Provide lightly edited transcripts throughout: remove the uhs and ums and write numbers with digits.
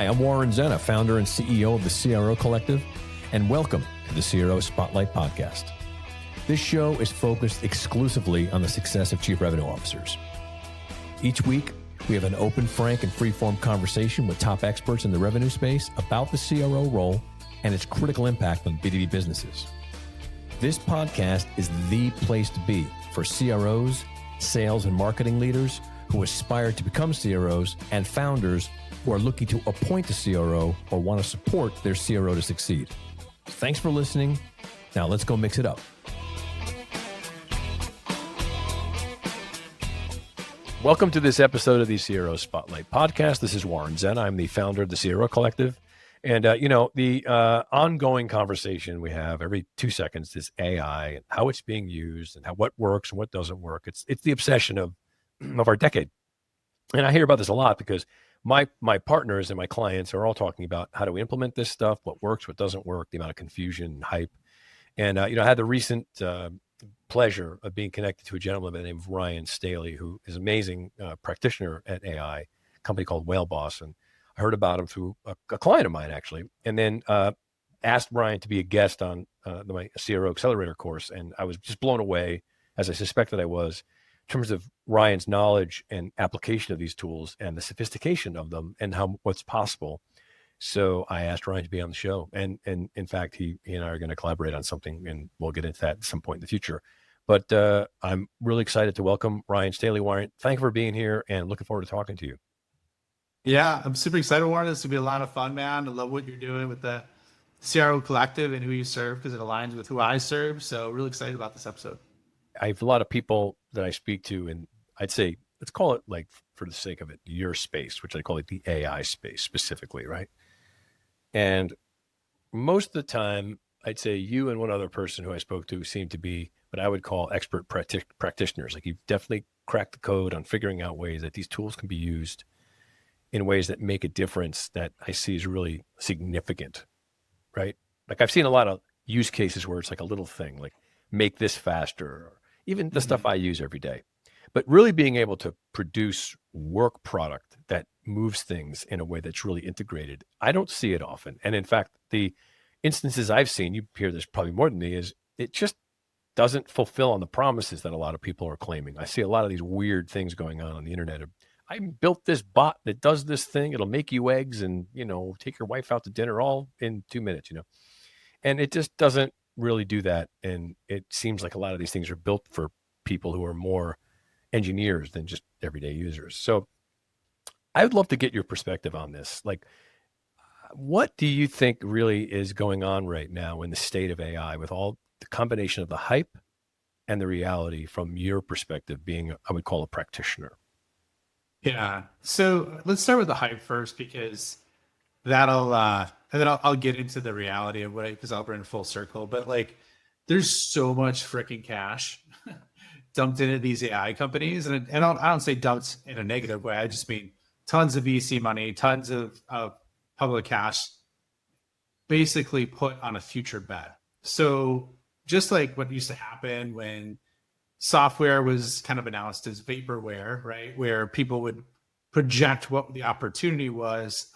Hi, I'm Warren Zenna, founder and CEO of the CRO Collective, and welcome to the CRO Spotlight Podcast. This show is focused exclusively on the success of chief revenue officers. Each week, we have an open, frank, and free-form conversation with top experts in the revenue space about the CRO role and its critical impact on B2B businesses. This podcast is the place to be for CROs, sales and marketing leaders who aspire to become CROs, and founders who are looking to appoint a CRO or want to support their CRO to succeed. Thanks for listening. Now let's go mix it up. Welcome to this episode of the CRO Spotlight Podcast. This is Warren Zenna. I'm the founder of the CRO Collective. And, the ongoing conversation we have every 2 seconds is AI and how it's being used and what works and what doesn't work. It's the obsession of our decade. And I hear about this a lot because my partners and my clients are all talking about how do we implement this stuff, what works, what doesn't work, the amount of confusion and hype. And, I had the recent pleasure of being connected to a gentleman by the name of Ryan Staley, who is an amazing practitioner at AI, a company called Whale Boss. And I heard about him through a client of mine, actually, and then asked Ryan to be a guest on my CRO Accelerator course. And I was just blown away, as I suspected I was, in terms of Ryan's knowledge and application of these tools and the sophistication of them and what's possible. So I asked Ryan to be on the show. And in fact, he and I are going to collaborate on something, and we'll get into that at some point in the future. But I'm really excited to welcome Ryan Staley. Warren, thank you for being here and looking forward to talking to you. Yeah, I'm super excited, Warren. This will be a lot of fun, man. I love what you're doing with the CRO Collective and who you serve because it aligns with who I serve. So really excited about this episode. I have a lot of people that I speak to, and I'd say, let's call it, like, for the sake of it, your space, which I call it the AI space specifically, right? And most of the time, I'd say you and one other person who I spoke to seem to be what I would call expert practitioners. Like, you've definitely cracked the code on figuring out ways that these tools can be used in ways that make a difference that I see is really significant, right? Like, I've seen a lot of use cases where it's like a little thing, like make this faster, or even the stuff I use every day. But really being able to produce work product that moves things in a way that's really integrated, I don't see it often. And in fact, the instances I've seen, you hear this probably more than me, is it just doesn't fulfill on the promises that a lot of people are claiming. I see a lot of these weird things going on the internet. I built this bot that does this thing. It'll make you eggs and, take your wife out to dinner all in 2 minutes, And it just doesn't really do that. And it seems like a lot of these things are built for people who are more engineers than just everyday users. So I would love to get your perspective on this. Like, what do you think really is going on right now in the state of AI with all the combination of the hype and the reality from your perspective, being, I would call, a practitioner? Yeah. So let's start with the hype first, because that'll, and then I'll get into the reality of because I'll bring it full circle. But like, there's so much freaking cash dumped into these AI companies. And I don't say dumped in a negative way. I just mean tons of VC money, tons of public cash basically put on a future bet. So just like what used to happen when software was kind of announced as vaporware, right? Where people would project what the opportunity was.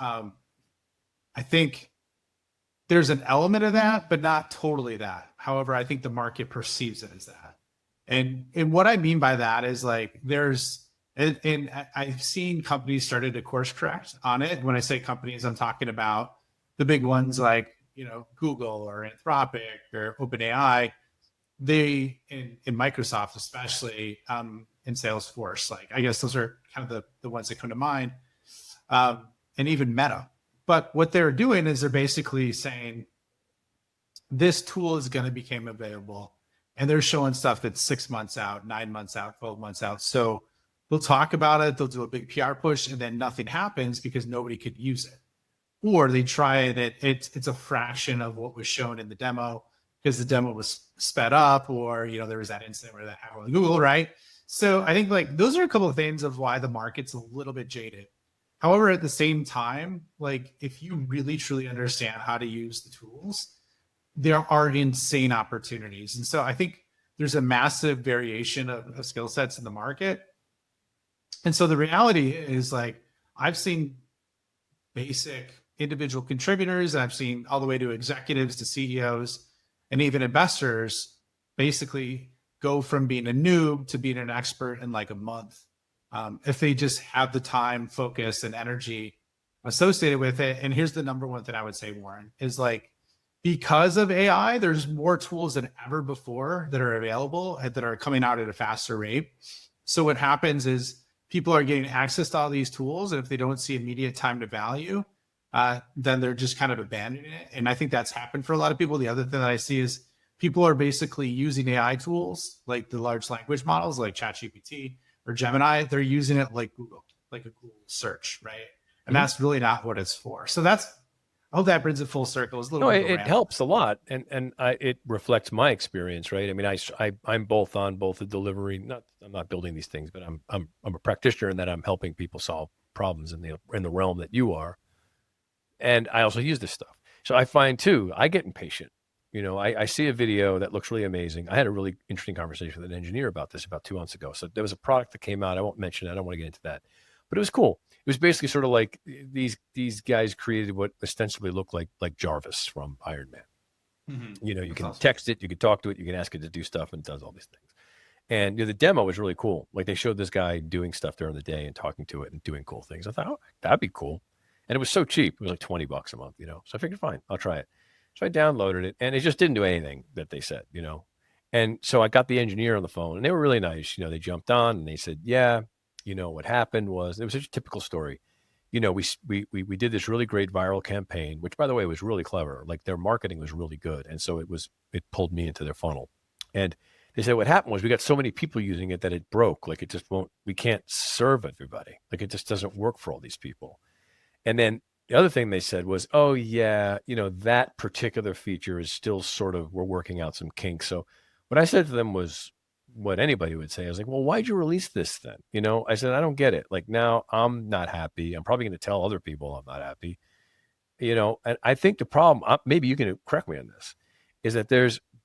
I think there's an element of that, but not totally that. However, I think the market perceives it as that. And what I mean by that is like and I've seen companies started to course correct on it. When I say companies, I'm talking about the big ones like, Google or Anthropic or OpenAI. They, in Microsoft especially, in Salesforce, like, I guess those are kind of the ones that come to mind, and even Meta. But what they're doing is they're basically saying this tool is going to become available, and they're showing stuff that's 6 months out, 9 months out, 12 months out. So they'll talk about it, they'll do a big PR push, and then nothing happens because nobody could use it. Or they try it, it's a fraction of what was shown in the demo because the demo was sped up, or, there was that incident where that happened with Google, right? So I think like those are a couple of things of why the market's a little bit jaded. However, at the same time, like, if you really truly understand how to use the tools, there are insane opportunities. And so I think there's a massive variation of skill sets in the market. And so the reality is, like, I've seen basic individual contributors, and I've seen all the way to executives to CEOs and even investors basically go from being a noob to being an expert in like a month. If they just have the time, focus, and energy associated with it. And here's the number one thing I would say, Warren, is like, because of AI, there's more tools than ever before that are available and that are coming out at a faster rate. So what happens is people are getting access to all these tools, and if they don't see immediate time to value, then they're just kind of abandoning it. And I think that's happened for a lot of people. The other thing that I see is people are basically using AI tools like the large language models like ChatGPT or Gemini. They're using it like Google, like a Google search, right? And that's really not what it's for. So that's, I hope that brings it full circle. It's a little No, bit of a it rant. helps a lot, and it reflects my experience, right? I mean, I'm both on both the delivery. I'm not building these things, but I'm a practitioner in that I'm helping people solve problems in the realm that you are, and I also use this stuff. So I find too, I get impatient. I see a video that looks really amazing. I had a really interesting conversation with an engineer about this about 2 months ago. So there was a product that came out. I won't mention it. I don't want to get into that, but it was cool. It was basically sort of like these guys created what ostensibly looked like Jarvis from Iron Man. You That's can awesome. text it, you can talk to it, you can ask it to do stuff, and it does all these things. And the demo was really cool. Like they showed this guy doing stuff during the day and talking to it and doing cool things. I thought, oh, that'd be cool. And it was so cheap. It was like $20 a month. So I figured, fine, I'll try it. So I downloaded it, and it just didn't do anything that they said. And so I got the engineer on the phone, and they were really nice. They jumped on and they said, yeah, what happened was it was such a typical story. We did this really great viral campaign, which by the way was really clever. Like their marketing was really good, and so it pulled me into their funnel. And they said what happened was we got so many people using it that it broke. Like it just won't. We can't serve everybody. Like it just doesn't work for all these people. And then the other thing they said was, oh yeah, that particular feature is still sort of we're working out some kinks. So what I said to them was what anybody would say. I was like, well, why'd you release this then? I said, I don't get it. Like now I'm not happy. I'm probably going to tell other people I'm not happy. And I think the problem, maybe you can correct me on this, is that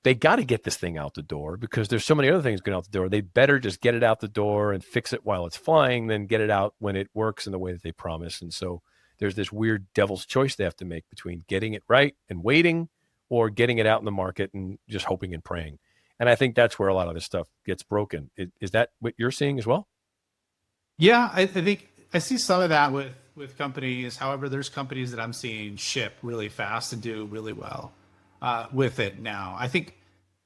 they got to get this thing out the door because there's so many other things going out the door. They better just get it out the door and fix it while it's flying than get it out when it works in the way that they promise. And so there's this weird devil's choice they have to make between getting it right and waiting or getting it out in the market and just hoping and praying. And I think that's where a lot of this stuff gets broken. Is that what you're seeing as well? Yeah, I think I see some of that with companies. However, there's companies that I'm seeing ship really fast and do really well with it now. I think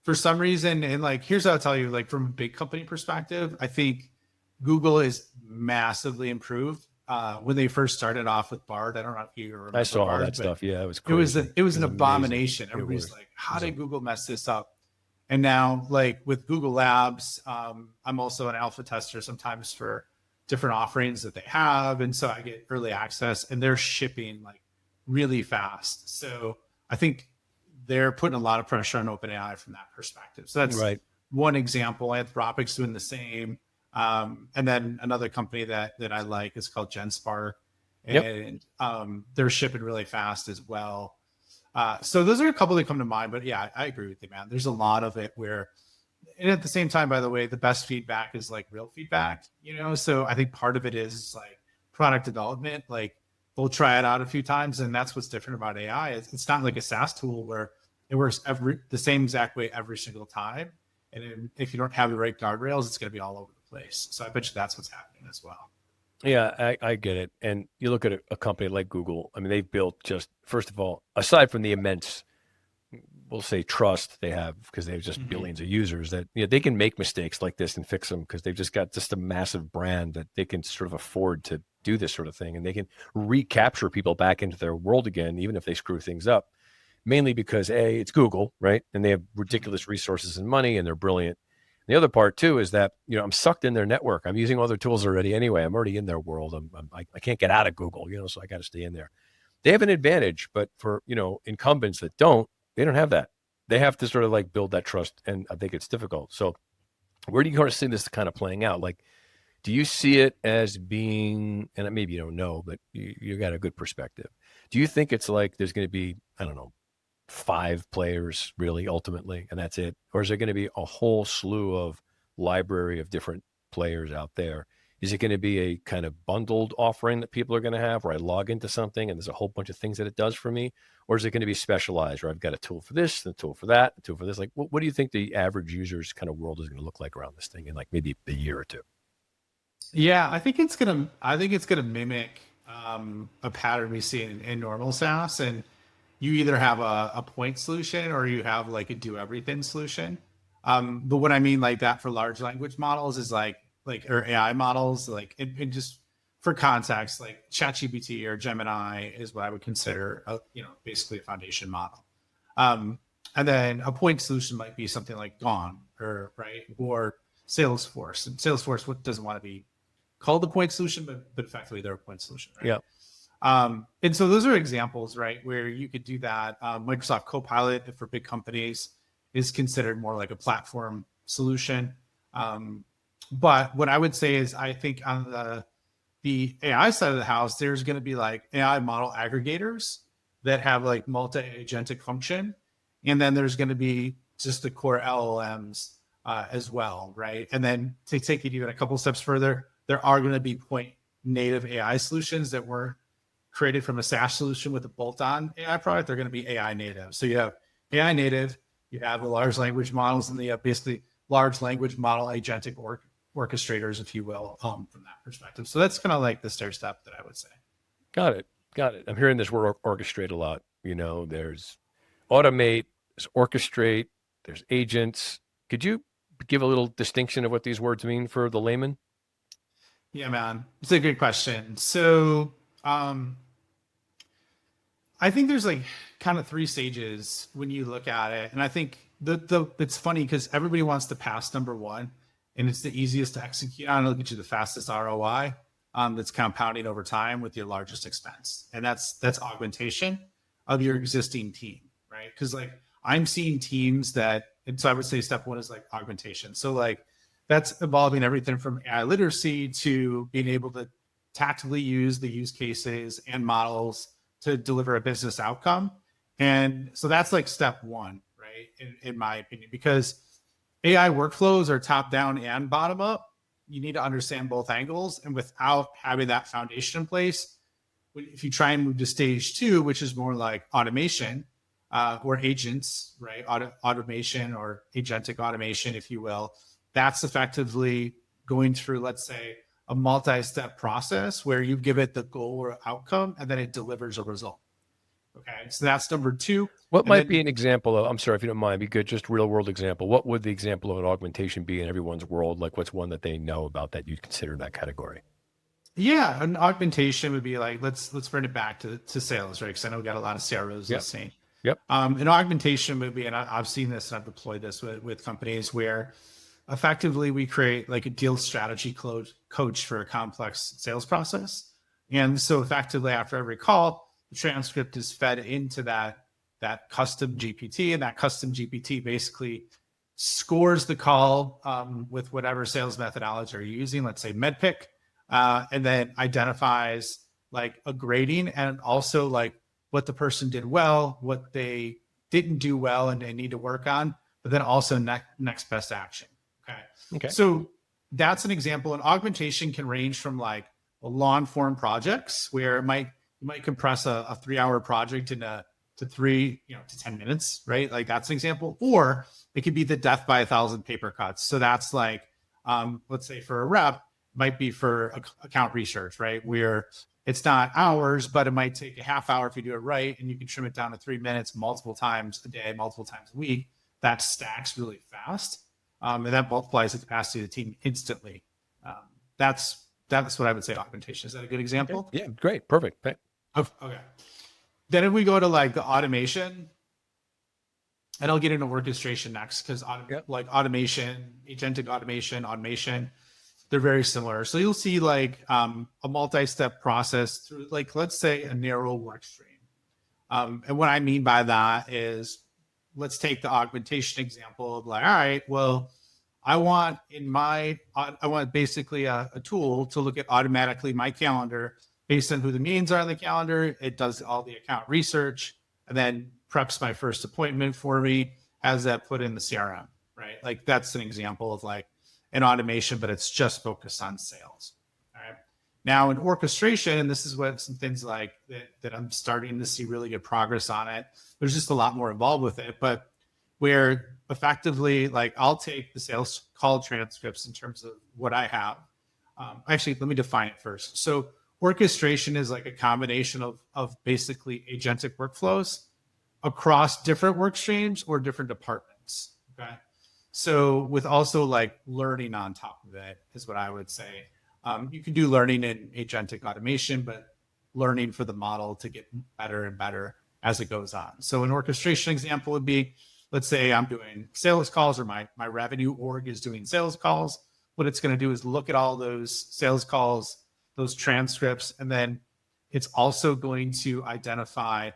for some reason, and like here's how I'll tell you, like from a big company perspective, I think Google is massively improved. When they first started off with Bard, I don't know if you I remember saw all that Bard, but stuff. Yeah, it was it was crazy. it It was was an amazing. abomination. It Everybody's was. like, It how was did Google mess this up? And now, like with Google Labs, I'm also an alpha tester sometimes for different offerings that they have. And so I get early access and they're shipping like really fast. So I think they're putting a lot of pressure on OpenAI from that perspective. So that's right. one example. Anthropic's doing the same. And then another company that I like is called GenSpark. Yep. And they're shipping really fast as well. So those are a couple that come to mind, but yeah, I agree with you, man. There's a lot of it where, and at the same time, by the way, the best feedback is like real feedback. So I think part of it is like product development. Like we'll try it out a few times, and that's what's different about AI. It's not like a SaaS tool where it works the same exact way every single time. And if you don't have the right guardrails, it's going to be all over the place. So I bet you that's what's happening as well. Yeah, I get it. And you look at a company like Google. I mean, they've built just first of all, aside from the immense we'll say trust they have because they have just Mm-hmm. billions of users that they can make mistakes like this and fix them because they've just got just a massive brand that they can sort of afford to do this sort of thing and they can recapture people back into their world again even if they screw things up mainly because it's Google, right? And they have ridiculous resources and money and they're brilliant. The other part too is that I'm sucked in their network. I'm using all their tools already anyway. I'm already in their world. I can't get out of Google, so I got to stay in there. They have an advantage, but for incumbents that they don't have that. They have to sort of like build that trust, and I think it's difficult. So, where do you kind of see this kind of playing out? Like, do you see it as being, and maybe you don't know, but you got a good perspective. Do you think it's like there's going to be, I don't know, 5 players really ultimately, and that's it, or is there going to be a whole slew of library of different players out there? Is it going to be a kind of bundled offering that people are going to have where I log into something and there's a whole bunch of things that it does for me? Or is it going to be specialized where I've got a tool for this, a tool for that, a tool for this? Like, what do you think the average user's kind of world is going to look like around this thing in like maybe a year or two? Yeah, I think it's gonna mimic a pattern we see in normal SaaS, and you either have a point solution or you have like a do everything solution. But what I mean like that for large language models is like or AI models, like it just for context, like ChatGPT or Gemini is what I would consider basically a foundation model. Um, and then a point solution might be something like Gone or Salesforce. And Salesforce doesn't want to be called the point solution, but effectively they're a point solution, right? Yeah. And so those are examples, right, where you could do that. Microsoft Copilot for big companies is considered more like a platform solution. But what I would say is, I think on the AI side of the house, there's going to be like AI model aggregators that have like multi-agentic function, and then there's going to be just the core LLMs as well, right? And then to take it even a couple steps further, there are going to be point native AI solutions that were created from a SaaS solution with a bolt-on AI product. They're going to be AI native. So you have AI native, you have the large language models, and you have basically large language model agentic orchestrators, if you will, from that perspective. So that's kind of like the stair step that I would say. Got it. Got it. I'm hearing this word orchestrate a lot. There's automate, there's orchestrate, there's agents. Could you give a little distinction of what these words mean for the layman? Yeah, man, it's a good question. So I think there's like kind of three stages when you look at it, and I think the it's funny because everybody wants to pass number one, and it's the easiest to execute on. It'll get you the fastest ROI. That's compounding over time with your largest expense, and that's augmentation of your existing team, right? Because like I'm seeing teams that, and so I would say step one is like augmentation. So like that's involving everything from AI literacy to being able to tactically use the use cases and models to deliver a business outcome. And so that's like step one, right? In my opinion, because AI workflows are top down and bottom up. You need to understand both angles. And without having that foundation in place, if you try and move to stage two, which is more like automation or agents, right? Automation or agentic automation, if you will, that's effectively going through, let's say, a multi-step process where you give it the goal or outcome and then it delivers a result. Okay, so that's number two. What And might then be an example of, I'm sorry if you don't mind, be good, just real world example. What would the example of an augmentation be in everyone's world? Like what's one that they know about that you'd consider in that category? yeah, an augmentation would be like, let's bring it back to sales, right? Because I know we got a lot of CROs Yep. listening. Yep. An augmentation would be, and I've seen this and I've deployed this with companies where effectively we create like a deal strategy coach for a complex sales process. And so effectively after every call, the transcript is fed into that custom GPT, and that custom GPT basically scores the call with whatever sales methodology you're using, let's say MedPick, and then identifies like a grading and also like what the person did well, what they didn't do well and they need to work on, but then also next best action. Okay. Okay. So that's an example. And augmentation can range from like long form projects where you might compress a 3-hour project to 10 minutes, right? Like that's an example. Or it could be the death by 1,000 paper cuts. So that's like, let's say for a rep, might be for account research, right? Where it's not hours, but it might take a half hour if you do it right, and you can trim it down to 3 minutes multiple times a day, multiple times a week. That stacks really fast. And that multiplies the capacity of the team instantly. That's what I would say augmentation. Is that a good example? Okay. Yeah, great. Perfect. Okay. Then if we go to like the automation, and I'll get into orchestration next because like automation, agentic automation, they're very similar. So you'll see like a multi-step process through like, let's say a narrow work stream. And what I mean by that is, let's take the augmentation example of like, all right, well, I want basically a tool to look at automatically my calendar based on who the meetings are on the calendar. It does all the account research and then preps my first appointment for me, has that put in the CRM, right? Like that's an example of like an automation, but it's just focused on sales. Now in orchestration, and this is what some things like that I'm starting to see really good progress on it. There's just a lot more involved with it, but where effectively, like I'll take the sales call transcripts in terms of what I have. Actually, let me define it first. So orchestration is like a combination of basically agentic workflows across different work streams or different departments. Okay. So with also like learning on top of it is what I would say. You can do learning in agentic automation, but learning for the model to get better and better as it goes on. So an orchestration example would be, let's say I'm doing sales calls, or my revenue org is doing sales calls. What it's going to do is look at all those sales calls, those transcripts, and then it's also going to identify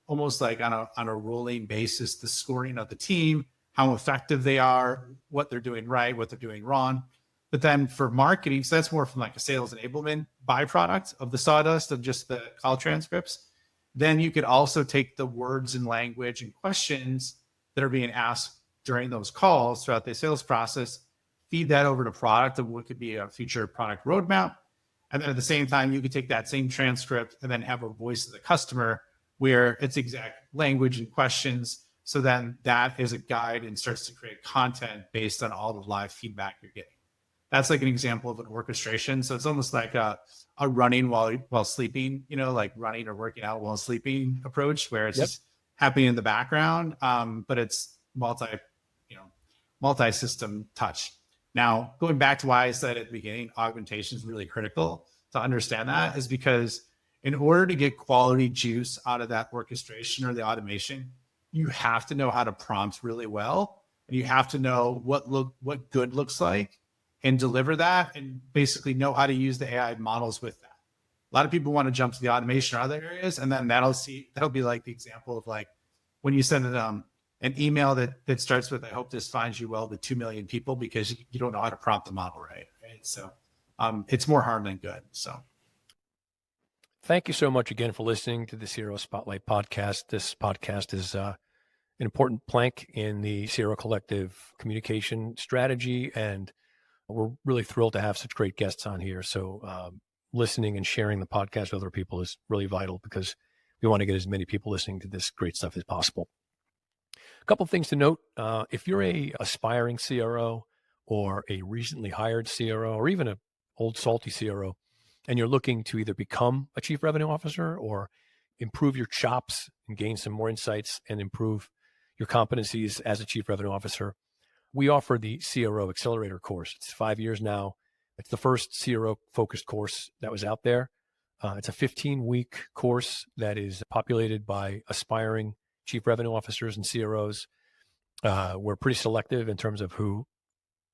almost like on a rolling basis the scoring of the team, how effective they are, what they're doing right, what they're doing wrong. But then for marketing, so that's more from like a sales enablement byproduct of the sawdust of just the call transcripts. Then you could also take the words and language and questions that are being asked during those calls throughout the sales process, feed that over to product of what could be a future product roadmap. And then at the same time, you could take that same transcript and then have a voice of the customer where it's exact language and questions. So then that is a guide and starts to create content based on all the live feedback you're getting. That's like an example of an orchestration. So it's almost like a running while sleeping, like running or working out while sleeping approach, where it's just happening in the background, but it's multi-system touch. Now, going back to why I said at the beginning, augmentation is really critical to understand that, is because in order to get quality juice out of that orchestration or the automation, you have to know how to prompt really well, and you have to know what good looks like and deliver that, and basically know how to use the AI models with that. A lot of people want to jump to the automation or other areas, and then that'll be like the example of like when you send an email that starts with, "I hope this finds you well," to 2 million people because you don't know how to prompt the model right? So it's more harm than good. So Thank you so much again for listening to the CRO Spotlight podcast. This podcast is an important plank in the CRO Collective communication strategy, and we're really thrilled to have such great guests on here. So listening and sharing the podcast with other people is really vital, because we want to get as many people listening to this great stuff as possible. A couple of things to note. If you're a aspiring CRO or a recently hired CRO or even an old salty CRO, and you're looking to either become a chief revenue officer or improve your chops and gain some more insights and improve your competencies as a chief revenue officer, we offer the CRO Accelerator course. It's 5 years now. It's the first CRO focused course that was out there. It's a 15-week course that is populated by aspiring chief revenue officers and CROs. We're pretty selective in terms of who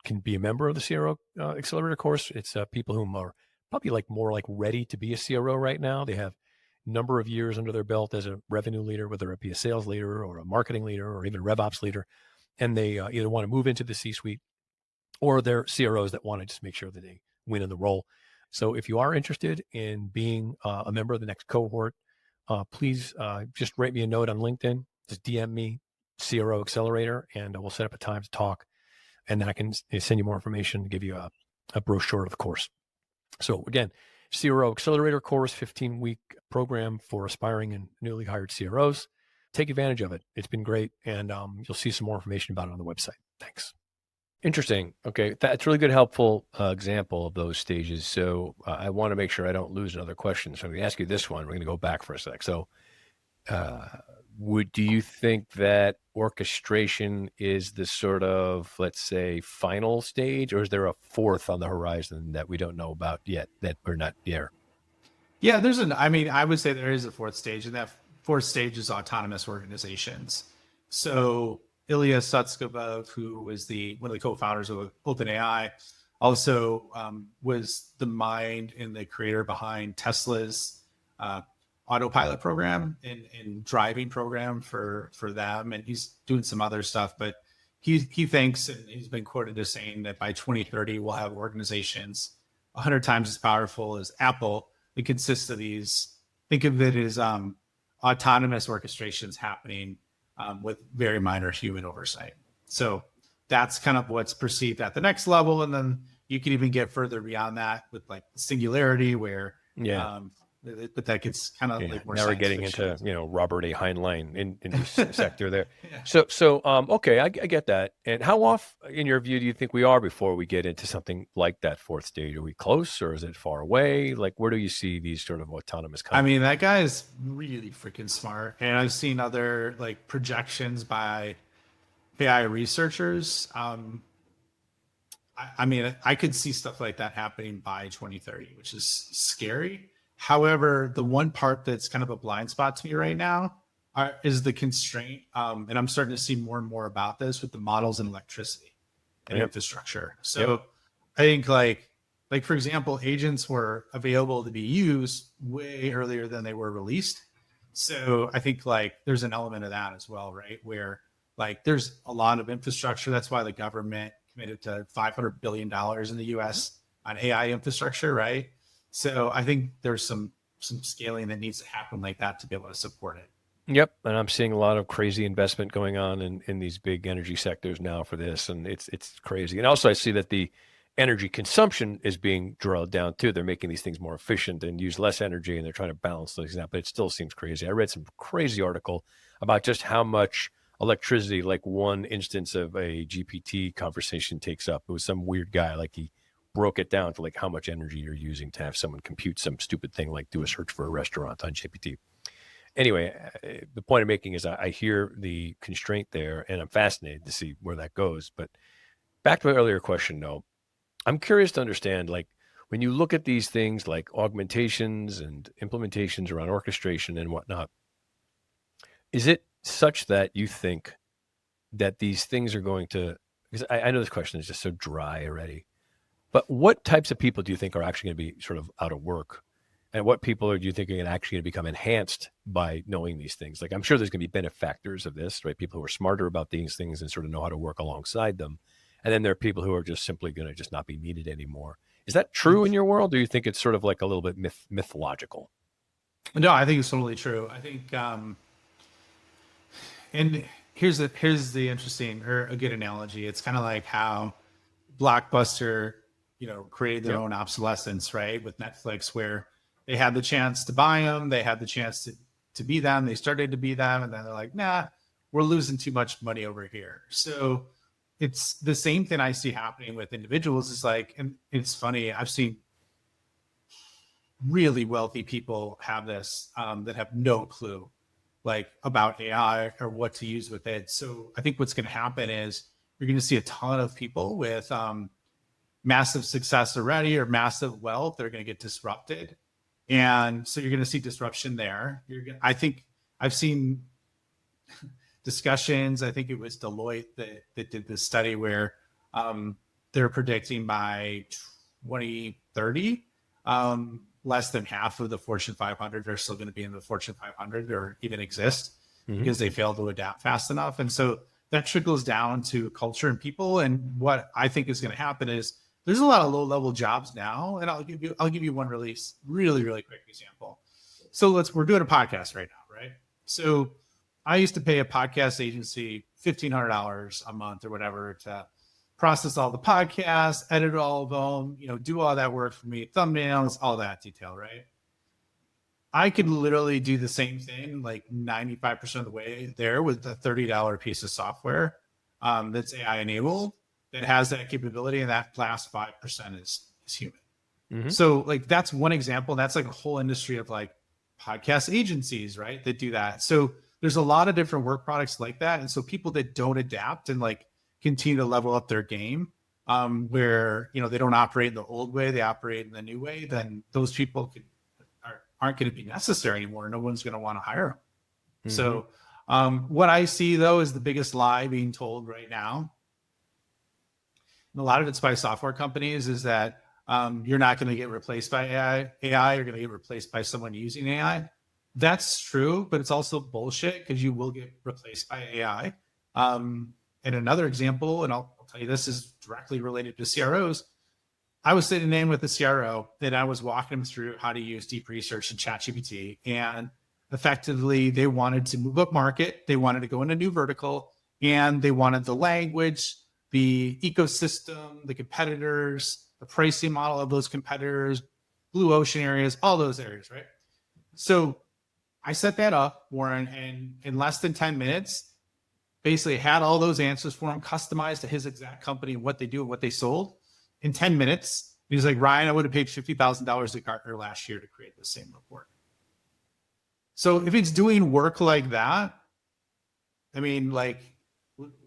can be a member of the CRO Accelerator course. It's people who are probably more ready to be a CRO right now. They have a number of years under their belt as a revenue leader, whether it be a sales leader or a marketing leader or even a RevOps leader. And they either want to move into the C-suite, or they're CROs that want to just make sure that they win in the role. So if you are interested in being a member of the next cohort, please just write me a note on LinkedIn. Just DM me, CRO Accelerator, and we'll set up a time to talk. And then I can send you more information to give you a brochure of the course. So again, CRO Accelerator course, 15-week program for aspiring and newly hired CROs. Take advantage of it. It's been great. And you'll see some more information about it on the website. Thanks. Interesting. Okay. That's a really good, helpful example of those stages. So I want to make sure I don't lose another question. So I'm going to ask you this one. We're going to go back for a sec. So do you think that orchestration is the sort of, let's say, final stage, or is there a fourth on the horizon that we don't know about yet, that we're not there? Yeah, I would say there is a fourth stage, and that fourth stage is autonomous organizations. So Ilya Sutskever, who was one of the co-founders of OpenAI, also was the mind and the creator behind Tesla's autopilot program and driving program for them. And he's doing some other stuff, but he thinks, and he's been quoted as saying, that by 2030, we'll have organizations 100 times as powerful as Apple. It consists of these, think of it as autonomous orchestrations happening with very minor human oversight. So that's kind of what's perceived at the next level. And then you can even get further beyond that with like singularity, where Yeah. but that gets kind of Yeah, like more now we're science getting fiction. into Robert A. Heinlein in the sector there. Yeah. Okay, I get that. And how off, in your view, do you think we are before we get into something like that fourth stage? Are we close, or is it far away? Like, where do you see these sort of autonomous I cars? mean, that guy is really freaking smart. And I've seen other like projections by AI researchers. I mean, I could see stuff like that happening by 2030, which is scary. However, the one part that's kind of a blind spot to me right now is the constraint. And I'm starting to see more and more about this with the models and electricity and Yep. infrastructure. Yep. So I think like for example, agents were available to be used way earlier than they were released. So I think like there's an element of that as well, right? Where like there's a lot of infrastructure. That's why the government committed to $500 billion in the US on AI infrastructure, right? So I think there's some scaling that needs to happen like that to be able to support it. Yep. And I'm seeing a lot of crazy investment going on in these big energy sectors now for this. And it's crazy. And also I see that the energy consumption is being drilled down too. They're making these things more efficient and use less energy, and they're trying to balance things out. But it still seems crazy. I read some crazy article about just how much electricity, like one instance of a GPT conversation takes up. It was some weird guy, like he broke it down to like how much energy you're using to have someone compute some stupid thing like do a search for a restaurant on GPT. Anyway, the point I'm making is I hear the constraint there, and I'm fascinated to see where that goes. But back to my earlier question, though, I'm curious to understand, like, when you look at these things like augmentations and implementations around orchestration and whatnot, is it such that you think that these things are going to, because I know this question is just so dry already, but what types of people do you think are actually going to be sort of out of work? And what people do you think are actually going to become enhanced by knowing these things? Like, I'm sure there's going to be benefactors of this, right? People who are smarter about these things and sort of know how to work alongside them. And then there are people who are just simply going to just not be needed anymore. Is that true in your world? Or do you think it's sort of like a little bit mythological? No, I think it's totally true. I think and here's the interesting or a good analogy. It's kind of like how Blockbuster, created their Yep. own obsolescence, right? With Netflix, where they had the chance to buy them, they had the chance to be them, they started to be them, and then they're like, nah, we're losing too much money over here. So it's the same thing I see happening with individuals. Is like, and it's funny, I've seen really wealthy people have this that have no clue like about AI or what to use with it. So I think what's going to happen is you're going to see a ton of people with massive success already or massive wealth. They're going to get disrupted, and so you're going to see disruption there. I think I've seen discussions. I think it was Deloitte that did this study where they're predicting by 2030, less than half of the Fortune 500 are still going to be in the Fortune 500 or even exist Mm-hmm. because they failed to adapt fast enough. And so that trickles down to culture and people. And what I think is going to happen is there's a lot of low level jobs now. And I'll give you one really quick example. So we're doing a podcast right now, right? So I used to pay a podcast agency $1,500 a month or whatever to process all the podcasts, edit all of them, do all that work for me, thumbnails, all that detail, right? I could literally do the same thing like 95% of the way there with a $30 piece of software that's AI enabled that has that capability, and that last 5% is human. Mm-hmm. So like that's one example. That's like a whole industry of like podcast agencies, right? That do that. So there's a lot of different work products like that. And so people that don't adapt and like continue to level up their game, where they don't operate in the old way, they operate in the new way, then those people aren't going to be necessary anymore. No one's going to want to hire them. Mm-hmm. So what I see though is the biggest lie being told right now, and a lot of it's by software companies, is that you're not going to get replaced by AI. You're going to get replaced by someone using AI. That's true, but it's also bullshit because you will get replaced by AI. And another example, and I'll tell you this is directly related to CROs. I was sitting in with a CRO that I was walking them through how to use deep research and ChatGPT. And effectively, they wanted to move up market. They wanted to go in a new vertical, and they wanted the language, the ecosystem, the competitors, the pricing model of those competitors, blue ocean areas, all those areas, right? So I set that up, Warren, and in less than 10 minutes, basically had all those answers for him, customized to his exact company and what they do and what they sold. In 10 minutes, he's like, Ryan, I would have paid $50,000 to Gartner last year to create the same report. So if it's doing work like that, I mean, like,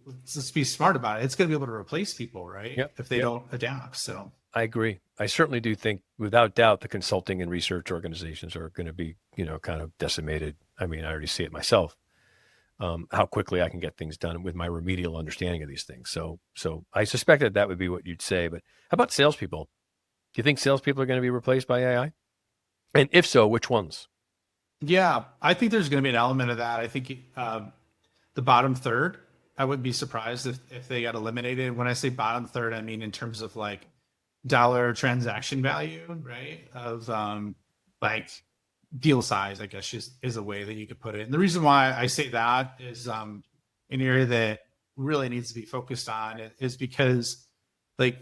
let's just be smart about it. It's going to be able to replace people, right? Yep. If they don't adapt. So I agree. I certainly do think, without doubt, the consulting and research organizations are going to be, kind of decimated. I mean, I already see it myself. How quickly I can get things done with my remedial understanding of these things. So I suspected that would be what you'd say. But how about salespeople? Do you think salespeople are going to be replaced by AI? And if so, which ones? yeah, I think there's going to be an element of that. I think the bottom third, I wouldn't be surprised if they got eliminated. When I say bottom third, I mean in terms of like dollar transaction value, right? Of like deal size, I guess is a way that you could put it. And the reason why I say that is an area that really needs to be focused on is because like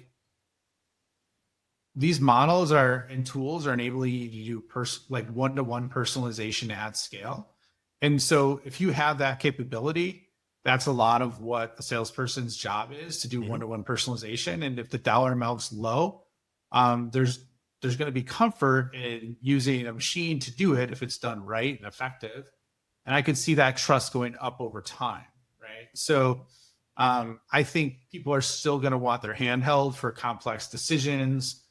these models and tools are enabling you to do like one-to-one personalization at scale. And so if you have that capability, that's a lot of what a salesperson's job is, to do one-to-one personalization. And if the dollar amount's low, there's going to be comfort in using a machine to do it if it's done right and effective. And I could see that trust going up over time, right? So I think people are still going to want their handheld for complex decisions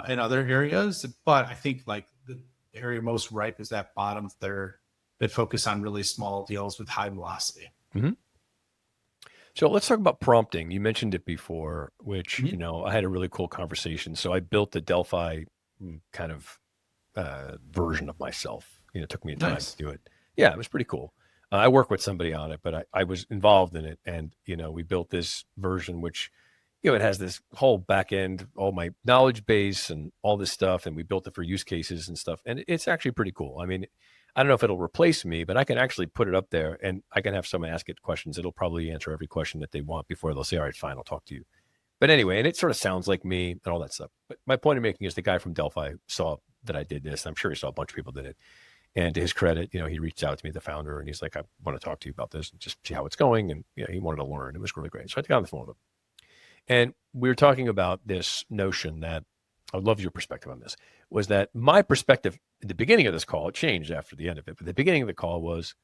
in other areas. But I think like the area most ripe is that bottom third that focus on really small deals with high velocity. Mm-hmm. So let's talk about prompting. You mentioned it before, which, I had a really cool conversation. So I built the Delphi kind of version of myself. It took me time to do it. Yeah, it was pretty cool. I work with somebody on it, but I was involved in it. And, we built this version, which, it has this whole back end, all my knowledge base and all this stuff. And we built it for use cases and stuff. And it's actually pretty cool. I mean, I don't know if it'll replace me, but I can actually put it up there and I can have someone ask it questions. It'll probably answer every question that they want before they'll say, all right, fine, I'll talk to you. But anyway, and it sort of sounds like me and all that stuff. But my point of making is the guy from Delphi saw that I did this. I'm sure he saw a bunch of people did it. And to his credit, he reached out to me, the founder, and he's like, I want to talk to you about this and just see how it's going. And he wanted to learn. It was really great. So I got on the phone with him. And we were talking about this notion that, I would love your perspective on this, was that my perspective at the beginning of this call, it changed after the end of it, but the beginning of the call was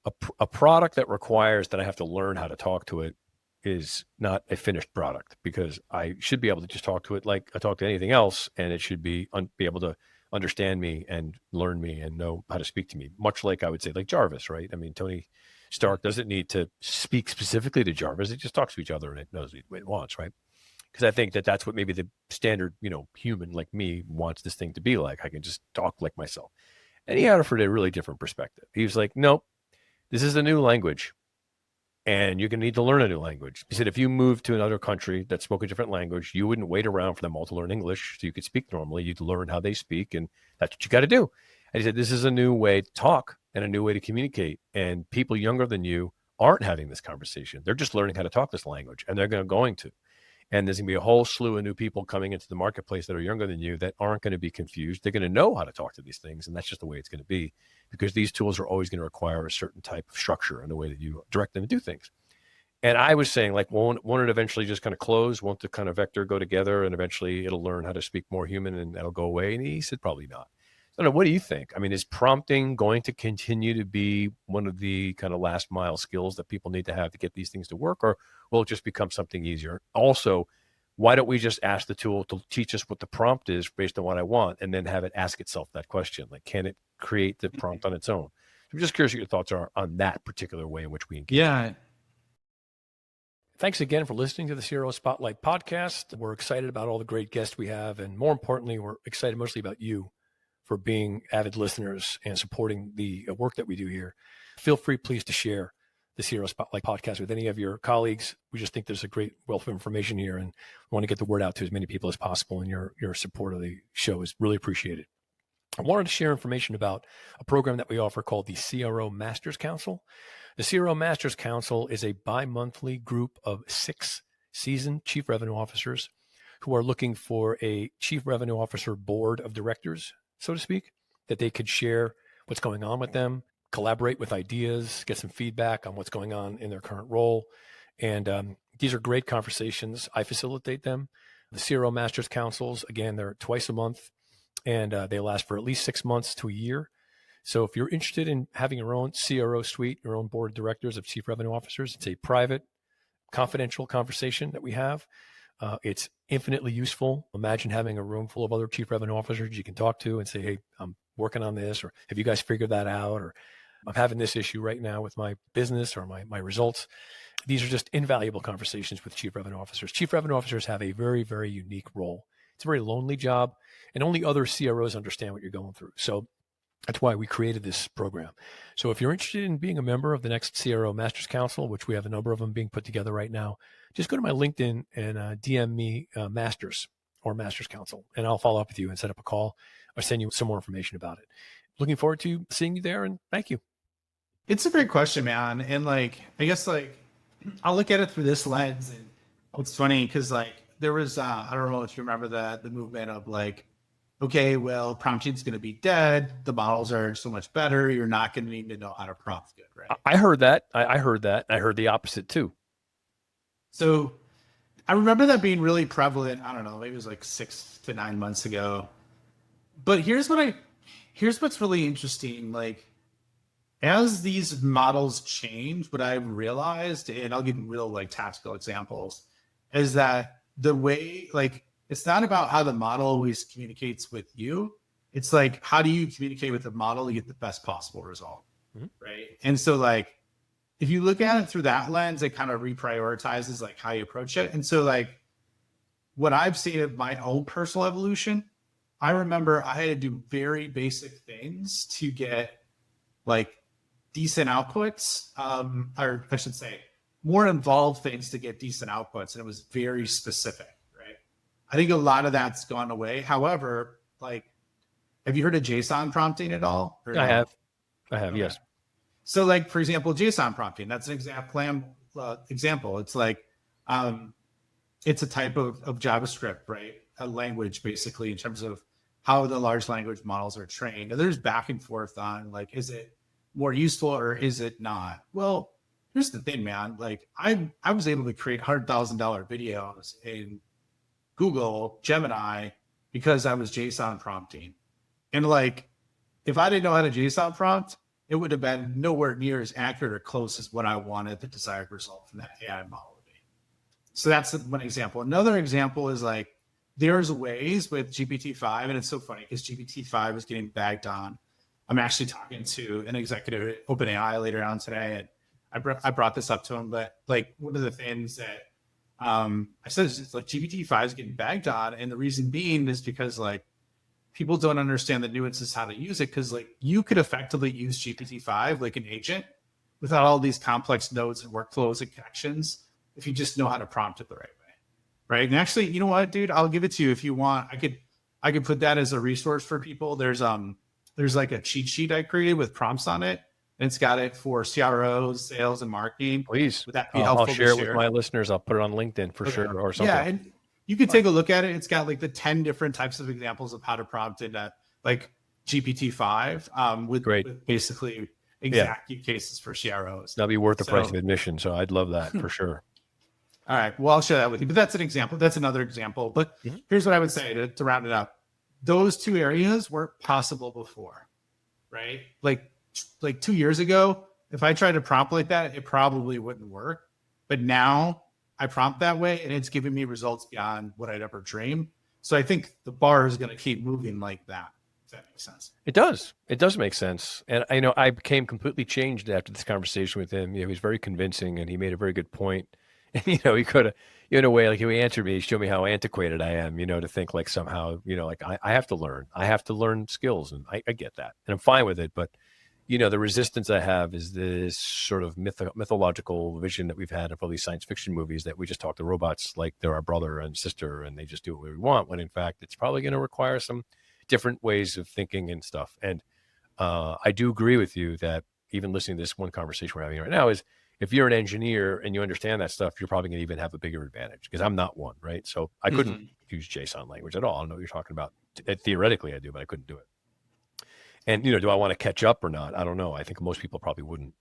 a product that requires that I have to learn how to talk to it is not a finished product, because I should be able to just talk to it like I talk to anything else, and it should be able to understand me and learn me and know how to speak to me, much like I would say like Jarvis, right? I mean, Tony Stark doesn't need to speak specifically to Jarvis. It just talks to each other and it knows what it wants, right? Because I think that that's what maybe the standard, human like me wants this thing to be like. I can just talk like myself. And he offered a really different perspective. He was like, nope, this is a new language and you're going to need to learn a new language. He said, if you moved to another country that spoke a different language, you wouldn't wait around for them all to learn English so you could speak normally. You'd learn how they speak, and that's what you got to do. And he said, this is a new way to talk and a new way to communicate. And people younger than you aren't having this conversation. They're just learning how to talk this language, and they're going to. And there's going to be a whole slew of new people coming into the marketplace that are younger than you that aren't going to be confused. They're going to know how to talk to these things. And that's just the way it's going to be, because these tools are always going to require a certain type of structure in the way that you direct them to do things. And I was saying, like, won't it eventually just kind of close? Won't the kind of vector go together and eventually it'll learn how to speak more human and that'll go away? And he said, probably not. I don't know. What do you think? I mean, is prompting going to continue to be one of the kind of last mile skills that people need to have to get these things to work, or will it just become something easier? Also, why don't we just ask the tool to teach us what the prompt is based on what I want, and then have it ask itself that question? Like, can it create the prompt on its own? I'm just curious what your thoughts are on that particular way in which we engage. Yeah. Thanks again for listening to the CRO Spotlight podcast. We're excited about all the great guests we have, and more importantly, we're excited mostly about you for being avid listeners and supporting the work that we do here. Feel free, please, to share the CRO Spotlight podcast with any of your colleagues. We just think there's a great wealth of information here, and we want to get the word out to as many people as possible, and your support of the show is really appreciated. I wanted to share information about a program that we offer called the CRO Masters Council. The CRO Masters Council is a bi-monthly group of 6 seasoned chief revenue officers who are looking for a chief revenue officer board of directors, so to speak, that they could share what's going on with them, collaborate with ideas, get some feedback on what's going on in their current role. And these are great conversations. I facilitate them. The CRO Masters Councils, again, they're twice a month, and they last for at least 6 months to a year. So if you're interested in having your own CRO suite, your own board of directors of chief revenue officers, it's a private, confidential conversation that we have. It's infinitely useful. Imagine having a room full of other chief revenue officers you can talk to and say, hey, I'm working on this, or have you guys figured that out? Or I'm having this issue right now with my business or my results. These are just invaluable conversations with chief revenue officers. Chief revenue officers have a very, very unique role. It's a very lonely job, and only other CROs understand what you're going through. So that's why we created this program. So if you're interested in being a member of the next CRO Masters Council, which we have a number of them being put together right now, just go to my LinkedIn and DM me Masters or Masters Council, and I'll follow up with you and set up a call or send you some more information about it. Looking forward to seeing you there, and thank you. It's a great question, man. And like, I guess like I'll look at it through this lens. And it's funny because like there was, I don't know if you remember the movement of like, okay, well, prompting's going to be dead. The models are so much better. You're not going to need to know how to prompt good, right? I heard that. I heard that. I heard the opposite too. So I remember that being really prevalent. I don't know, maybe it was like 6 to 9 months ago. But here's what's really interesting. Like, as these models change, what I've realized, and I'll give you real like tactical examples, is that the way, like, it's not about how the model always communicates with you. It's like, how do you communicate with the model to get the best possible result, right? And so like, if you look at it through that lens, it kind of reprioritizes like how you approach it. And so like, what I've seen of my own personal evolution, I remember I had to do very basic things to get like decent outputs, or I should say more involved things to get decent outputs. And it was very specific, right? I think a lot of that's gone away. However, like, have you heard of JSON prompting at all? I have, Okay. yes. So like, for example, JSON prompting, that's an example. It's like, it's a type of JavaScript, right? A language basically in terms of how the large language models are trained. And there's back and forth on like, is it more useful or is it not? Well, here's the thing, man. Like I was able to create $100,000 videos in Google Gemini because I was JSON prompting. And like, if I didn't know how to JSON prompt, it would have been nowhere near as accurate or close as what I wanted the desired result from that AI model to be. So that's one example. Another example is like, there's ways with GPT-5, and it's so funny because GPT-5 is getting bagged on. I'm actually talking to an executive at OpenAI later on today, and I brought this up to him. But like, one of the things that I said is like GPT-5 is getting bagged on, and the reason being is because like people don't understand the nuances how to use it. Because like you could effectively use GPT-5 like an agent without all these complex nodes and workflows and connections if you just know how to prompt it the right way. Right. And actually, you know what, dude, I'll give it to you if you want. I could put that as a resource for people. There's like a cheat sheet I created with prompts on it. And it's got it for CROs, sales, and marketing. Please. Would that be helpful? I'll share it with my listeners. I'll put it on LinkedIn for sure or something. Yeah. And you can take a look at it. It's got like the 10 different types of examples of how to prompt in that, like GPT-5 with basically exact use cases for CROs. That'll be worth the price of admission. So I'd love that for sure. All right. Well, I'll share that with you. But that's an example. That's another example. But here's what I would say to round it up. Those two areas weren't possible before, right? Like 2 years ago, if I tried to prompt like that, it probably wouldn't work. But now I prompt that way and it's giving me results beyond what I'd ever dream. So I think the bar is going to keep moving like that. If that makes sense. It does. It does make sense. And I know I became completely changed after this conversation with him. He was very convincing and he made a very good point. And, he could have, in a way, like he answered me, he showed me how antiquated I am, to think like somehow, like I have to learn. I have to learn skills. And I get that. And I'm fine with it. But, the resistance I have is this sort of mythological vision that we've had of all these science fiction movies that we just talk to robots like they're our brother and sister and they just do what we want, when in fact, it's probably going to require some different ways of thinking and stuff. And I do agree with you that even listening to this one conversation we're having right now is if you're an engineer and you understand that stuff, you're probably going to even have a bigger advantage because I'm not one, right? So I couldn't use JSON language at all. I don't know what you're talking about. Theoretically, I do, but I couldn't do it. And, do I want to catch up or not? I don't know. I think most people probably wouldn't,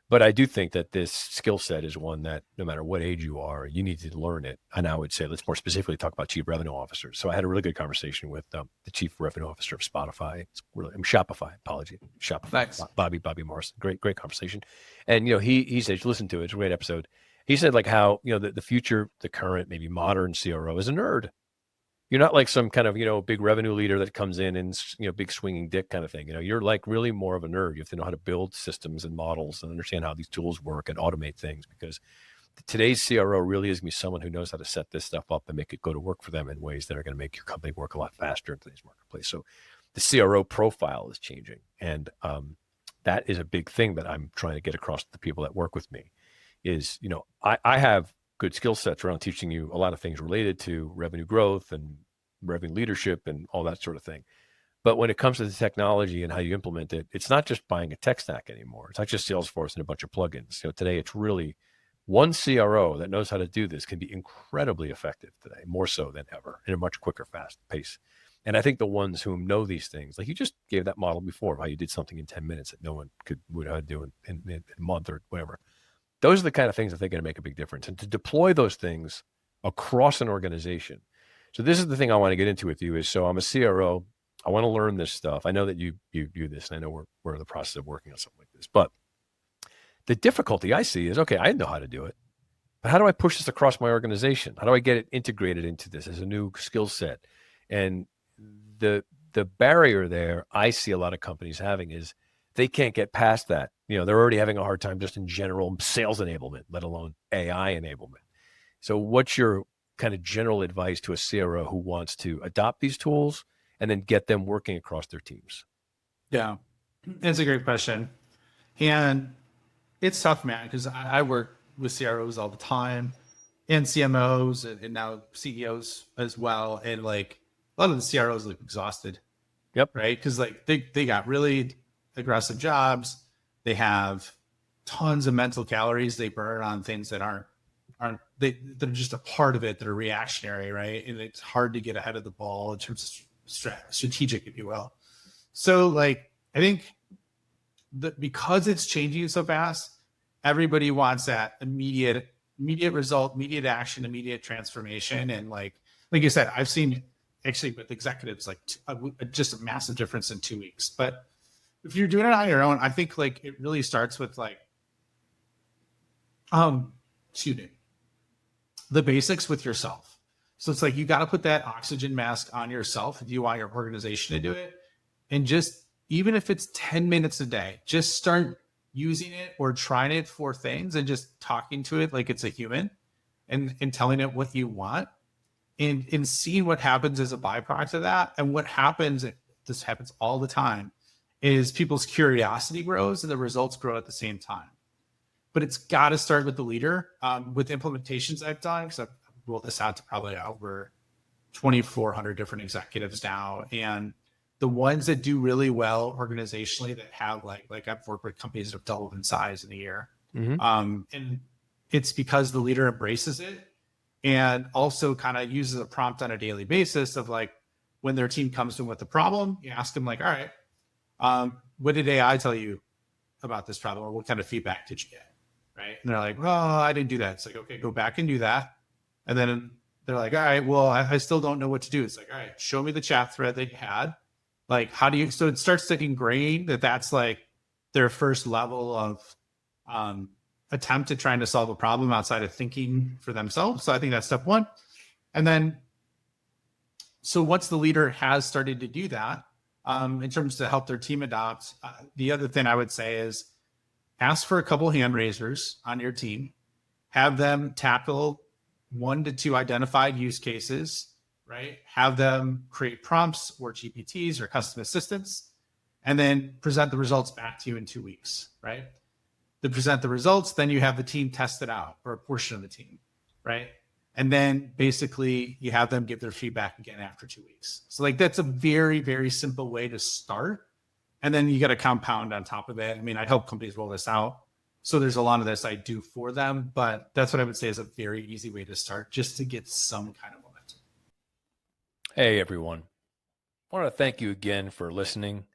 But I do think that this skill set is one that no matter what age you are, you need to learn it. And I would say, let's more specifically talk about chief revenue officers. So I had a really good conversation with the chief revenue officer of Spotify. Shopify, Shopify. Nice. Bobby Morrison. Great conversation. And, he said, listen to it. It's a great episode. He said like how, the future, the current, maybe modern CRO is a nerd. You're not like some kind of, big revenue leader that comes in and, big swinging dick kind of thing. You're like really more of a nerd. You have to know how to build systems and models and understand how these tools work and automate things, because today's CRO really is going to be someone who knows how to set this stuff up and make it go to work for them in ways that are going to make your company work a lot faster in today's marketplace. So the CRO profile is changing. And that is a big thing that I'm trying to get across to the people that work with me is, I have good skill sets around teaching you a lot of things related to revenue growth and revenue leadership and all that sort of thing. But when it comes to the technology and how you implement it, it's not just buying a tech stack anymore. It's not just Salesforce and a bunch of plugins. Today it's really one CRO that knows how to do this can be incredibly effective today, more so than ever, in a much quicker, fast pace. And I think the ones who know these things, like you just gave that model before of how you did something in 10 minutes that no one would do in a month or whatever. Those are the kind of things that they're going to make a big difference. And to deploy those things across an organization. So this is the thing I want to get into with you is, so I'm a CRO. I want to learn this stuff. I know that you do this, and I know we're in the process of working on something like this. But the difficulty I see is, okay, I know how to do it, but how do I push this across my organization? How do I get it integrated into this as a new skill set? And the barrier there I see a lot of companies having is they can't get past that. They're already having a hard time just in general sales enablement, let alone AI enablement. So what's your kind of general advice to a CRO who wants to adopt these tools and then get them working across their teams? Yeah, it's a great question. And it's tough, man, because I work with CROs all the time and CMOs and now CEOs as well. And like a lot of the CROs look exhausted. Yep. Right. Because like they got really aggressive jobs. They have tons of mental calories they burn on things that they're just a part of it, that are reactionary, right? And it's hard to get ahead of the ball in terms of strategic, if you will. So like, I think that because it's changing so fast, everybody wants that immediate result, immediate action, immediate transformation. And like you said, I've seen actually with executives, like just a massive difference in 2 weeks. But if you're doing it on your own, I think like it really starts with like, the basics with yourself. So it's like, you got to put that oxygen mask on yourself if you want your organization to do it. And just, even if it's 10 minutes a day, just start using it or trying it for things and just talking to it like it's a human and telling it what you want and seeing what happens as a byproduct of that. And what happens, this happens all the time, is people's curiosity grows and the results grow at the same time. But it's got to start with the leader. With implementations I've done, because I've rolled this out to probably over 2,400 different executives now. And the ones that do really well organizationally, that have like I've worked with companies that have doubled in size in a year. Mm-hmm. And it's because the leader embraces it and also kind of uses a prompt on a daily basis of like, when their team comes to them with a problem, you ask them like, all right, what did AI tell you about this problem? Or what kind of feedback did you get? Right. And they're like, well, I didn't do that. It's like, okay, go back and do that. And then they're like, all right, well, I still don't know what to do. It's like, all right, show me the chat thread that you had. Like, how do you, so it starts to ingrain that's like their first level of attempt at trying to solve a problem outside of thinking for themselves. So I think that's step one. And then, so once the leader has started to do that, in terms to help their team adopt, the other thing I would say is ask for a couple hand raisers on your team, have them tackle 1 to 2 identified use cases, right? Have them create prompts or GPTs or custom assistants, and then present the results back to you in 2 weeks, right? To present the results, then you have the team test it out, or a portion of the team, right? And then basically you have them give their feedback again after 2 weeks. So like, that's a very, very simple way to start. And then you got to compound on top of it. I mean, I help companies roll this out So there's a lot of this I do for them, but that's what I would say is a very easy way to start, just to get some kind of momentum. Hey, everyone. I want to thank you again for listening.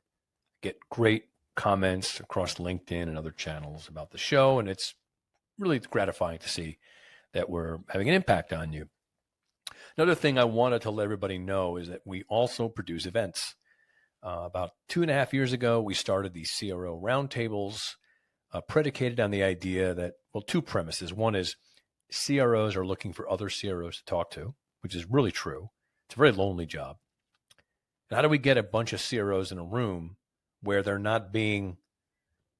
Get great comments across LinkedIn and other channels about the show, and it's really gratifying to see that we're having an impact on you. Another thing I wanted to let everybody know is that we also produce events. About 2.5 years ago, we started the CRO roundtables, predicated on the idea that, well, two premises. One is CROs are looking for other CROs to talk to, which is really true. It's a very lonely job. And how do we get a bunch of CROs in a room where they're not being,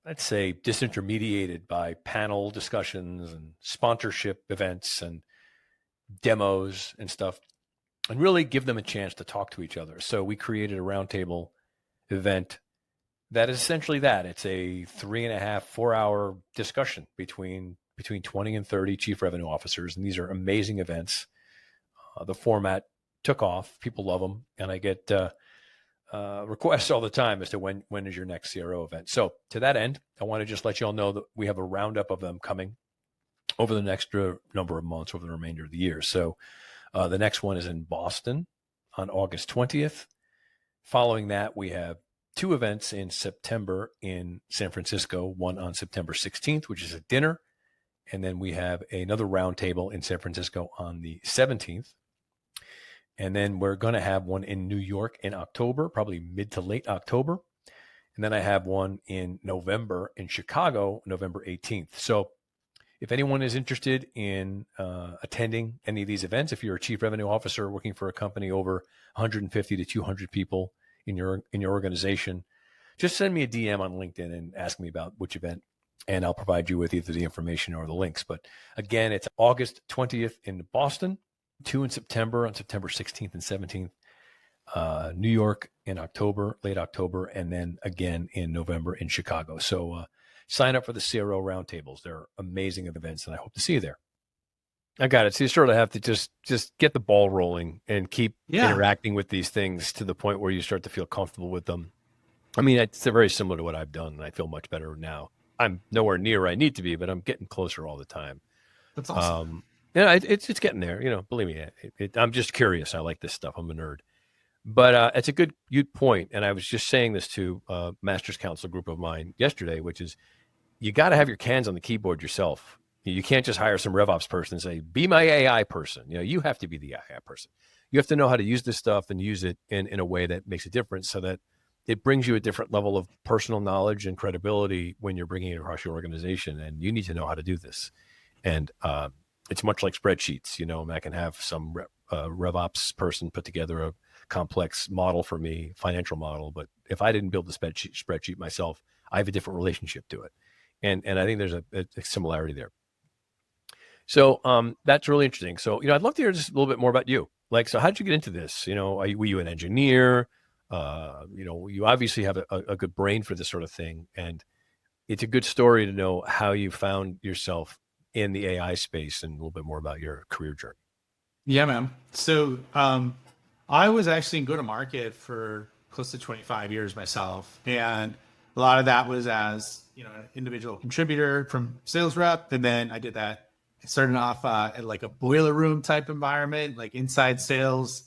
let's say, disintermediated by panel discussions and sponsorship events and demos and stuff, and really give them a chance to talk to each other? So we created a roundtable event that is essentially that. It's a 3.5, 4 hour discussion between 20 and 30 chief revenue officers. And these are amazing events. The format took off. People love them. And I get requests all the time as to when is your next CRO event. So to that end, I want to just let you all know that we have a roundup of them coming over the next number of months, over the remainder of the year. So the next one is in Boston on August 20th. Following that, we have 2 events in September in San Francisco, one on September 16th, which is a dinner. And then we have another roundtable in San Francisco on the 17th. And then we're going to have one in New York in October, probably mid to late October. And then I have one in November in Chicago, November 18th. So if anyone is interested in attending any of these events, if you're a chief revenue officer working for a company over 150 to 200 people in your organization, just send me a DM on LinkedIn and ask me about which event, and I'll provide you with either the information or the links. But again, it's August 20th in Boston, 2 in September, on September 16th and 17th, New York in October, late October, and then again in November in Chicago. So sign up for the CRO roundtables. They're amazing events, and I hope to see you there. I got it. So you sort of have to just get the ball rolling and keep interacting with these things to the point where you start to feel comfortable with them. I mean, it's very similar to what I've done, and I feel much better now. I'm nowhere near where I need to be, but I'm getting closer all the time. That's awesome. Yeah, it's getting there. Believe me, I'm just curious. I like this stuff. I'm a nerd. But it's a good point. And I was just saying this to a Masters Council group of mine yesterday, which is you got to have your hands on the keyboard yourself. You can't just hire some RevOps person and say, be my AI person. You have to be the AI person. You have to know how to use this stuff and use it in a way that makes a difference, so that it brings you a different level of personal knowledge and credibility when you're bringing it across your organization. And you need to know how to do this. And it's much like spreadsheets. I can have some RevOps person put together a complex model for me, financial model. But if I didn't build the spreadsheet myself, I have a different relationship to it. And I think there's a similarity there. So that's really interesting. So, I'd love to hear just a little bit more about you. So how did you get into this? Were you an engineer? You obviously have a good brain for this sort of thing. And it's a good story to know how you found yourself in the AI space and a little bit more about your career journey. Yeah, man. So I was actually in go-to-market for close to 25 years myself. And a lot of that was as, an individual contributor from sales rep. And then I did that. I started off at like a boiler room type environment, like inside sales,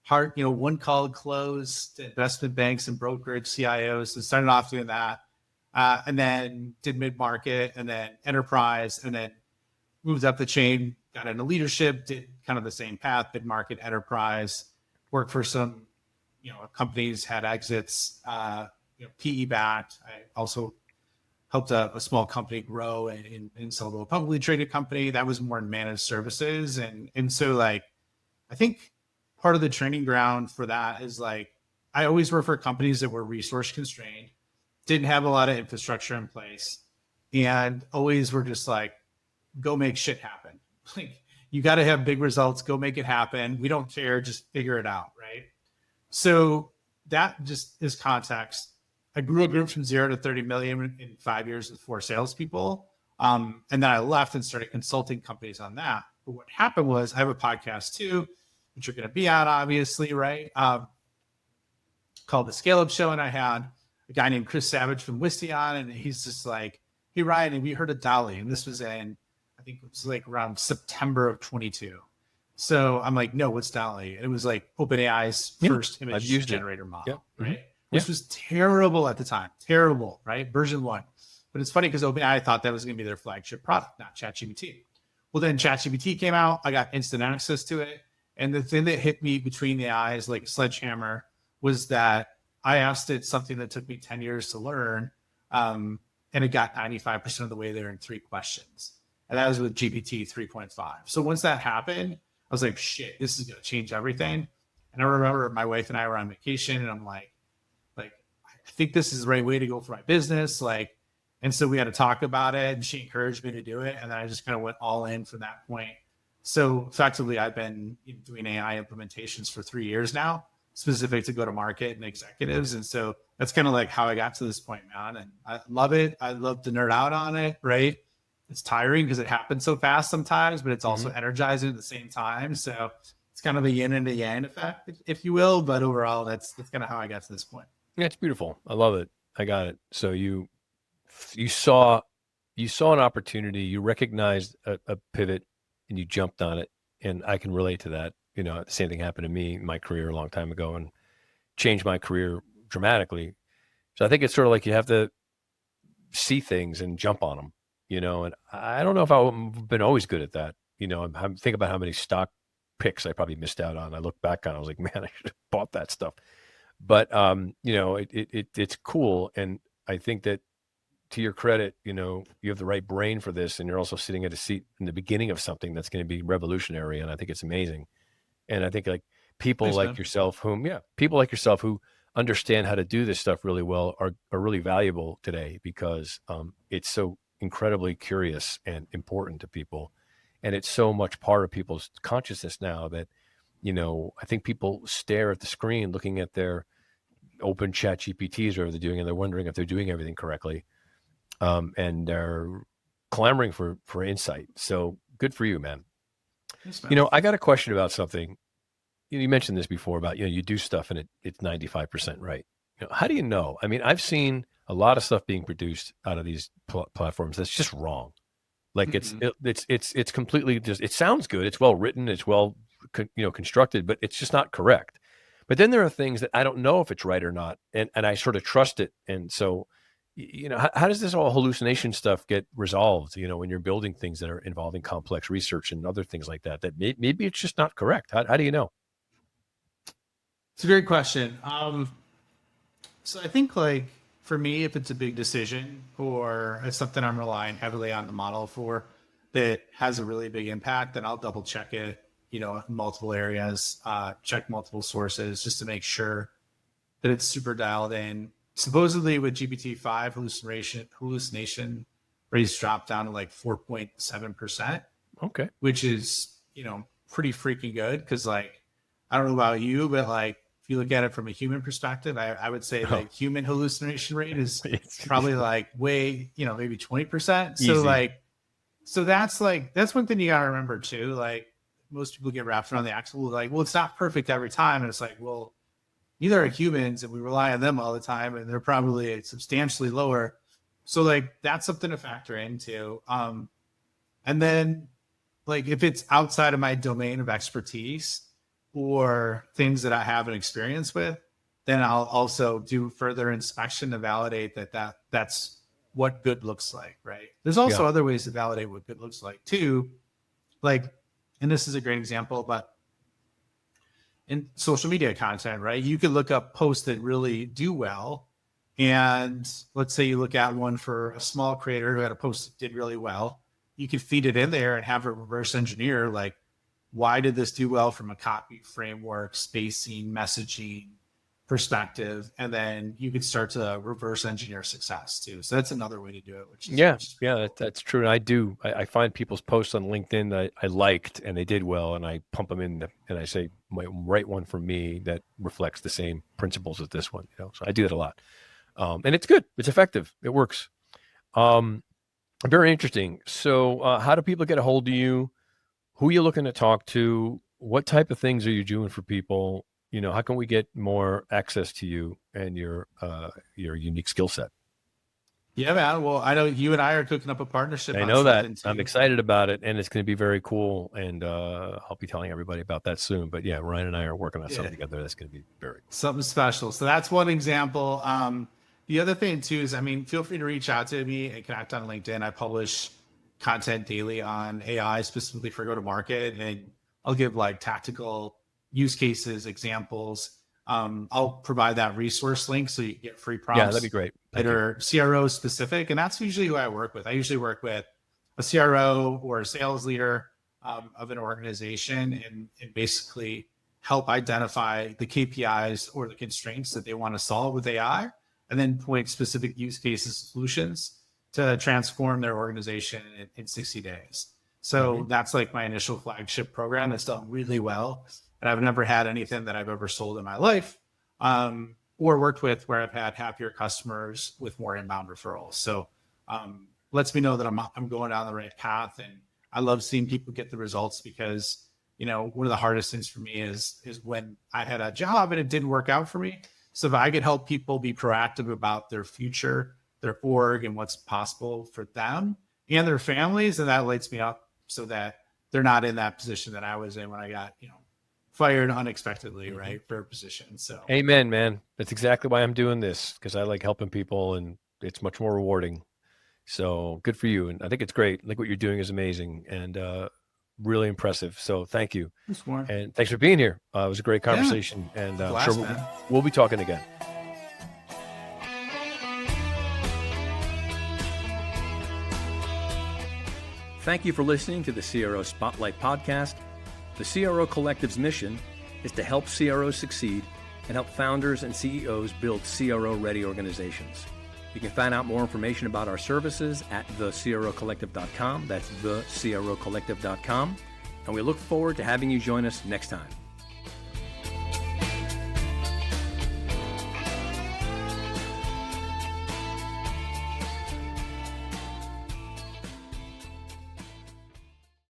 one call close to investment banks and brokerage CIOs. So started off doing that. And then did mid-market and then enterprise, and then moved up the chain, got into leadership, did kind of the same path, mid-market, enterprise, worked for some, companies, had exits, PE backed. I also helped a small company grow and sell to a publicly traded company that was more in managed services. And so I think part of the training ground for that is I always worked for companies that were resource constrained, didn't have a lot of infrastructure in place, and always were just go make shit happen. You got to have big results, go make it happen. We don't care, just figure it out. Right. So that just is context. I grew a group from 0 to 30 million in 5 years with 4 salespeople. And then I left and started consulting companies on that. But what happened was I have a podcast too, which you're going to be on, obviously, right? Called The Scale Up Show. And I had a guy named Chris Savage from Wisty on, and he's just hey Ryan, have you heard of Dolly? And this was in, I think it was like around September of 22. So I'm like, no, what's Dolly? And it was like OpenAI's Yeah, first I've image used it. generator Yeah. model, Hmm. right? Yeah. Which was terrible at the time, terrible, right? Version 1. But it's funny because OpenAI thought that was going to be their flagship product, not ChatGPT. Well, then ChatGPT came out. I got instant access to it. And the thing that hit me between the eyes like a sledgehammer was that I asked it something that took me 10 years to learn. And it got 95% of the way there in 3 questions. And that was with GPT 3.5. So once that happened, I was like, shit, this is going to change everything. And I remember my wife and I were on vacation and I'm like, I think this is the right way to go for my business. Like, and so we had to talk about it and she encouraged me to do it. And then I just kind of went all in from that point. So effectively, I've been doing AI implementations for 3 years now, specific to go to market and executives. And so that's kind of like how I got to this point, man. And I love it. I love to nerd out on it, right? It's tiring because it happens so fast sometimes, but it's also energizing at the same time. So it's kind of a yin and a yang effect, if you will. But overall, that's kind of how I got to this point. Yeah, it's beautiful. I love it. I got it. So you saw an opportunity, you recognized a pivot, and you jumped on it. And I can relate to that. The same thing happened to me in my career a long time ago, and changed my career dramatically. So I think it's sort of like you have to see things and jump on them. And I don't know if I've been always good at that. I'm think about how many stock picks I probably missed out on. I look back on, I was like, man, I should have bought that stuff. But it's cool, and I think that, to your credit, you have the right brain for this, and you're also sitting at a seat in the beginning of something that's going to be revolutionary, and I think it's amazing. And I think like people Thanks, like man. yourself, people like yourself who understand how to do this stuff really well are really valuable today, because it's so incredibly curious and important to people, and it's so much part of people's consciousness now that I think people stare at the screen looking at their open chat GPTs or whatever they're doing, and they're wondering if they're doing everything correctly, and they're clamoring for insight. So good for you, man. Thanks, man. I got a question about something. You mentioned this before about, you do stuff and it's 95% right. How do you know? I mean, I've seen a lot of stuff being produced out of these platforms that's just wrong. Like Mm-hmm. it's completely just, it sounds good. It's well written. It's well, constructed, but it's just not correct. But then there are things that I don't know if it's right or not. And I sort of trust it. And so, how does this all hallucination stuff get resolved? When you're building things that are involving complex research and other things like that, that maybe it's just not correct. How do you know? It's a great question. So I think like for me, if it's a big decision or it's something I'm relying heavily on the model for that has a really big impact, then I'll double check it, in multiple areas, check multiple sources just to make sure that it's super dialed in. Supposedly with GPT-5 hallucination rates dropped down to like 4.7%, Okay. which is, pretty freaking good. Cause like, I don't know about you, but like, if you look at it from a human perspective, I would say the Oh, human hallucination rate is it's probably like way, maybe 20%. So easy. like, so that's one thing you gotta remember too. Like most people get wrapped around the axle, like, well, it's not perfect every time. And it's like, well, neither are humans and we rely on them all the time and they're probably substantially lower. So like that's something to factor into. And then like if it's outside of my domain of expertise or things that I haven't experience with, then I'll also do further inspection to validate that's what good looks like, right? There's Yeah. also other ways to validate what good looks like too. Like, and this is a great example, but in social media content, right? You could look up posts that really do well. And let's say you look at one for a small creator who had a post that did really well. You could feed it in there and have it reverse engineer like, why did this do well from a copy framework, spacing, messaging perspective? And then you could start to reverse engineer success too. So that's another way to do it, Yeah. which is Yeah. pretty cool. That's true. And I do. I find people's posts on LinkedIn that I liked and they did well, and I pump them in and I say, write one for me that reflects the same principles as this one. So I do that a lot. And it's good. It's effective. It works. Um, Very interesting. So, how do people get a hold of you? Who are you looking to talk to? What type of things are you doing for people? How can we get more access to you and your unique skill set? Yeah, man. Well, I know you and I are cooking up a partnership I on know that. something I'm too. excited about it, and it's going to be very cool. And I'll be telling everybody about that soon. But yeah, Ryan and I are working on Yeah. something together that's going to be very cool. Something special. So that's one example. The other thing too is, I mean, feel free to reach out to me and connect on LinkedIn. I publish content daily on AI specifically for go to market, and I'll give like tactical use cases, examples. I'll provide that resource link so you get free Yeah, that'd be prompts great. that Thank you. are CRO specific, and that's usually who I work with. I usually work with a CRO or a sales leader of an organization, and basically help identify the KPIs or the constraints that they want to solve with AI, and then point specific use cases, solutions to transform their organization in 60 days. So that's like my initial flagship program that's done really well. And I've never had anything that I've ever sold in my life or worked with where I've had happier customers with more inbound referrals. So lets me know that I'm going down the right path. And I love seeing people get the results because, you know, one of the hardest things for me is when I had a job and it didn't work out for me. So if I could help people be proactive about their future, their org, and what's possible for them and their families, then that lights me up so that they're not in that position that I was in when I got, you know, fired unexpectedly, right, for a position. So Amen, man. That's exactly why I'm doing this, because I like helping people, and it's much more rewarding. So good for you, and I think it's great. I think what you're doing is amazing and really impressive. So thank you, thanks more. and thanks for being here. It was a great Yeah, conversation, and I'm sure blast, man. we'll be talking again. Thank you for listening to the CRO Spotlight Podcast. The CRO Collective's mission is to help CROs succeed and help founders and CEOs build CRO-ready organizations. You can find out more information about our services at thecrocollective.com. That's thecrocollective.com. And we look forward to having you join us next time.